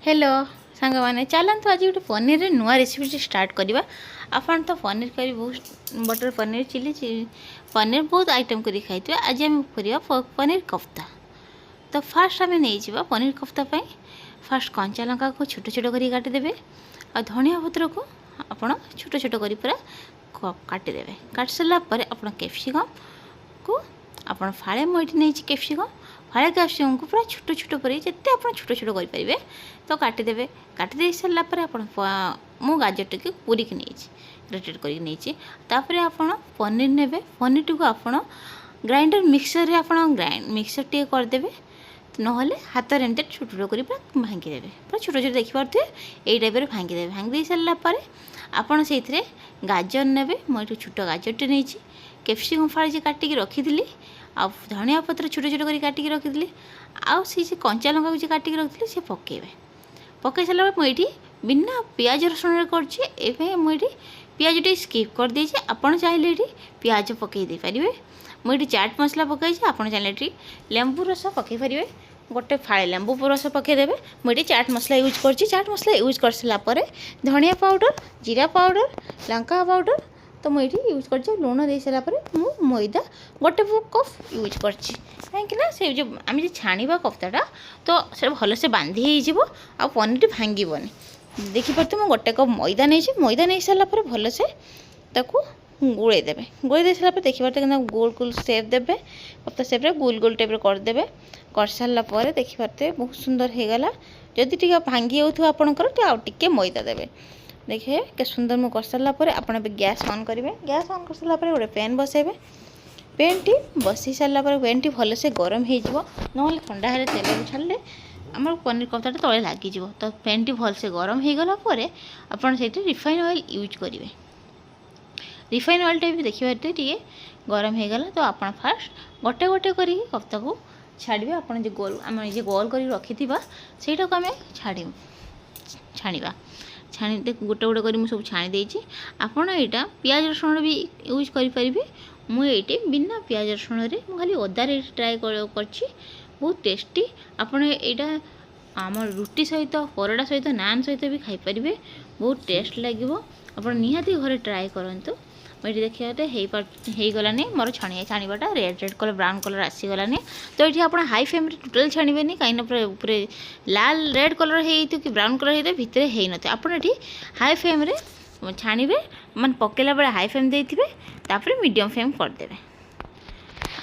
Hello सांग मैंने चलतु आज गोटे पनीर नुआ रेसिपी स्टार्ट करवा। आपन तो पनीर करी बहुत बटर पनीर चिली पनीर बहुत आइटम कर खाई। आज आम करवा पनीर कोफ्ता। तो फास्ट आम नहीं पनीर कोफ्ता फास्ट कंचा लंका को छोट छोट कर काटिदेवे आ धनिया पत्र को आपड़ छोट छोट कर पूरा काटिदेवे। काटि सारा आप कैप्सिकम को आप फाड़े मुझे नहीं कैप्सिकम फाड़े कैप्सिकम को पूरा छोट छोट कर जिते आप छोट छोट करेंगे तो काटिदेवे। काटिदे सारापर मु गाजर टी पूरी की नहीं ग्रेटेड कर आप पनीर ने पनीर टी को आप ग्राइंडर मिक्सर आप मिक्सर टी करदे ना हाथ में एमती छोट छोट कर भांगीदेवे पूरा छोट छोट देखिपे यही टाइप भांगीदेवे। भांगी सारापर आपड़ से गाजर ने मुझे छोट गाजर टे नहीं कैप्सिकम फाड़ी काटिकी रखी आ धनिया पत्र छोट छोट कर काटिकी रखी आउ सी कंचा लंका को काटिकी रखी से पकेबे। पकई सारा मुझे बिना पियाज रसुण कर मुझे पियाज टी स्किप कर दे। आपड़ चाहिए ये पियाज पकई दे पारे। मुझे चाट मसला पकई आप चाहिए लेंबू रस पकई पारे गोटे फाड़े लेंबू रस पकईदेवे। मुझे चाट मसला यूज कर चाट मसला यूज कर सारापर धनिया पाउडर जीरा पाउडर लंका पाउडर तो मुझे यूज कर लुण दे सारापर मैदा गोटे कप यूज कर कहीं से जो आम जो छाणा कोफ्ताटा तो से भल से बांधी हो आ पनीर भांगन देखिपे मुझे गोटे कप मैदा नहीं सारापर भल से गोलेदेवे। गोले सारापर देखिए गोल गोल सेप देवे कोफ्ता सेप्रे गोल गोल टाइप करदे। कर सारापर देखिपे बहुत सुंदर हो गला। जदि टी भांगी होता आपंकर आउ टे मैदा देवे। देखिए के सुंदर मुझे कर सारापर आप गैस ऑन करेंगे। गैस ऑन कर सारापर गोटे पैन बसैबे। पैन टी बसई सारापर पैन टी भल से गरम हो ना ठंडा है तेल छाड़े आम पनीर कोफ्ता तले लग तो पैन टी भल से गरम हो गला आपड़ से रिफाइन ऑयल यूज करेंगे। रिफाइन ऑयल टा भी देखिए टे गरम हो गला तो आप फास्ट गोटे गोटे कर कोफ्ता को छाड़े। आप गोल आम जे गोल कर रखी से आम छाणा छाणी गोटे गोटे कर सब छाणी देती। आपड़ यहाँ पियाज रसुण भी यूज करेंगे। मुझे बिना पियाज रसुण खाली अदा ट्राए कर बहुत टेस्टी। आपड़ यहाँ आम रुटी सहित परोटा सहित नान सहित भी खाईपारे बहुत टेस्ट लगे। आप निहाती घरे ट्राए करूँ। मुझे देखिए हो गलानी मोर छाणीटा red red colour brown colour आसीगलानी तो ये आप हाई फ्लेम टोटाल छाणवे कहीं पूरे लाल रेड कलर हो कि ब्राउन कलर होते भितर हो न आप हाई फ्लेम छाणवे मान पकेला बेले हाई फ्लेम देते मीडियम फ्लेम करदे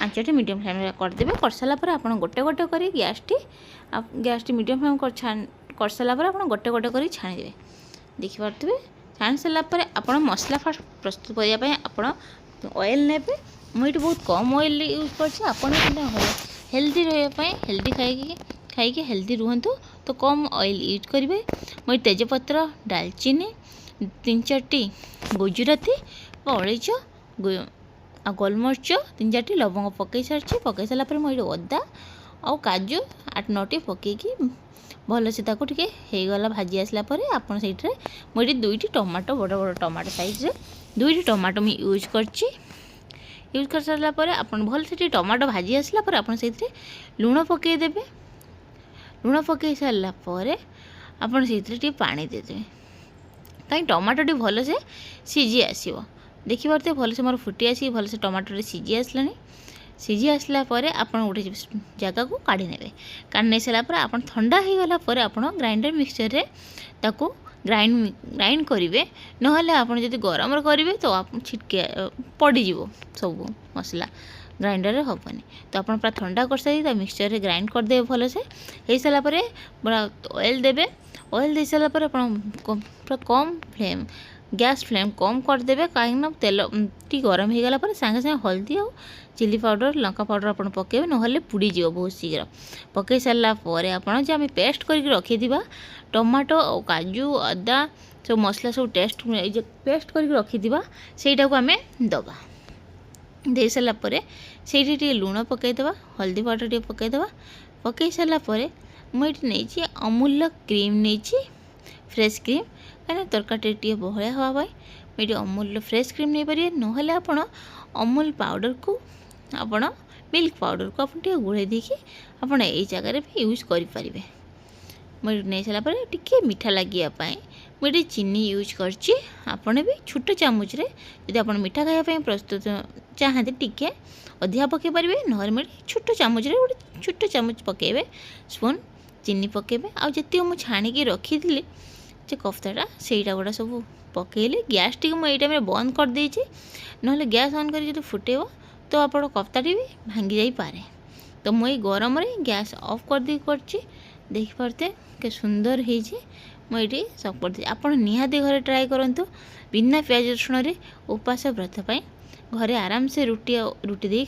आंचटी मीडियम फ्लेम करदे। कर सारापर आप गोटे गोटे कर गैस टी मीडियम फ्लेम कर सारापर आप गोटे गोटे कर छाणीदेवे। देखिपे छाणी सारापर आप मसला फास्ट प्रस्तुत करने आप ऑयल ने मुझे बहुत कम ऑयल यूज कर हेल्दी रही हेल्दी खाई हेल्दी रुहतु तो कम ऑयल यूज करेंगे। मुझे तेजपत्र डालचीनी 3-4 गुजराती अलैच आ गोलमरीच 3-4 लवंग पकई सारी पकई सारापर मुझे अदा आ काजू 8-9 पकईकी भल से टे गला भाजी आसला आप मुझे 2टी टमाटो बड़ बड़ टमाटो साइज 2टी टमाटो मुझे यूज कर सारापर आप भल से टमाटो भाजी आसला आप लुण पकईदेवे। लुण पकई सारापर आप पानी देदेवे कहीं टमाटो टी भल से सीझी आसो। देखिए भल से मोर फुटी आसी भल से टमाटो सीझी आसलानी। सीझी आसला आप गोटे जगह को काढ़ी ने काढ़ी नहीं सारापर आप ठंडा हो गला आप ग्राइंडर मिक्सचर रे ताको ग्राइंड करेंगे ना आप गरम करेंगे तो आप छिटके पड़ज सब मसला ग्राइंडर रे हेनी तो आप पूरा ठंडा कर सारी मिक्सचर रे ग्राइंड करदे भल से हो सारापर बड़ा ऑयल देवे। ऑयल दे सारापर आप पूरा कम फ्लेम गैस फ्लेम कम करदे कहीं तेल टी गरम हो गला सागे सागे हल्दी और चिली पाउडर लंका पाउडर आप पकेबे ना पुड़ीज बहुत शीघ्र। पकई सारापर आप आम पेस्ट कर रखी टमाटो और काजू अदा सब मसला सब टेस्ट पेस्ट कर रखी सेटा को आम दबा दे सारापर से लुण पकईदे हल्दी पाउडर पकईदे। पकई सारापर मुझे नहीं अमूल क्रीम नहीं फ्रेश क्रीम कहीं तरकारी टे बहलिया हाँवाई मुझे अमूल फ्रेश क्रीम नहीं पारे ना आप अमूल पाउडर को आपण मिल्क पाउडर को आप गोले देखिए आप जगार भी यूज करें। मुझे नहीं सारापर टी मीठा लगे मुझे चीनी यूज करची। आपण भी छोट चामच यदि आप मीठा खायापी प्रस्तुत चाहते टी अधिका पकई पारे ना छोट चामच गोटे छोट चामच पकेबे स्पून चीनी पकेबे आती मुझे छाणिकी रखी थी जे कफ्ताटा सेटा गुड़ा सब पकेले गैस टी मुझे टाइम बंद कर देछि ना गैस ऑन कर जो फुटेब तो आप कफ्ताटी भी भांगी जाई पारे। तो मुझे गरम रे गैस ऑफ कर दी करछि देखिपारते के सुंदर होइछि। मुझे सब कर दी आप निहाती घरे ट्राए करंतु बिना प्याज रसुण रे उपास व्रत पाई घरे आराम से रुटी दे